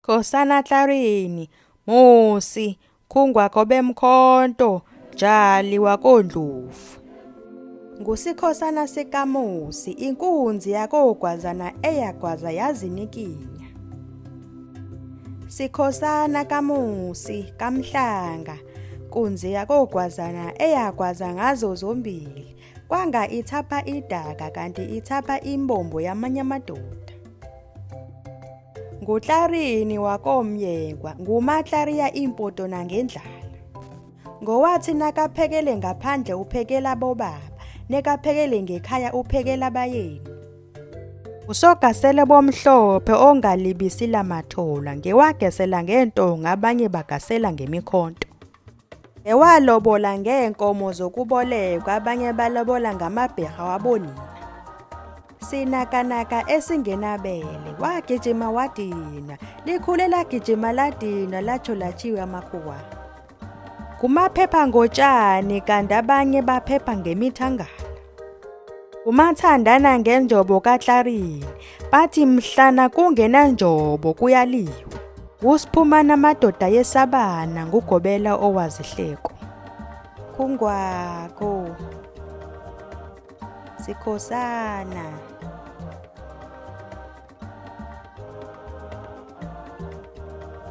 Khosana Tlarini, Musi, Khungwa Kobemkhonto, Jali wakoNdlovu. Ngusikhosana sikaMusi, inkunzi yakogwazana eyagwaza yazinikinya. Sikhosana kaMusi, kaMhlanga, nkunzi yakogwazana eyagwaza ngazo zombili, kwanga ithapha idaka kanti ithapha imbombo yamanye amadoda. NguTlarini wakoMyekwa, nguMatlariya impoto nangendlala. Ngowathi nakaphekele ngaphandle uphekela bobaba, nekaphekele ngekhaya uphekela abayeni. Usogasele bomhlophe ongalibisila mathola, ngewagesela ngentonga abanye bagasela ngemikhonto. Ewalobola ngeenkomo zokubolekwa abanye balobola ngamabherha wabonina. Sinakanaka esingenabele, wagijima wadina, likhule lagijima ladina latsho latshiwe amakhuwa. Kumaphepha ngotshani kanti abanye baphepha ngemithangala. Umathandana ngenjobo kaTlarini, bathi mhlana kungenanjobo kuyaliwe. Usiphumana amadoda yesabana ngugobela owazihleko. Khungwako, Sikhosana.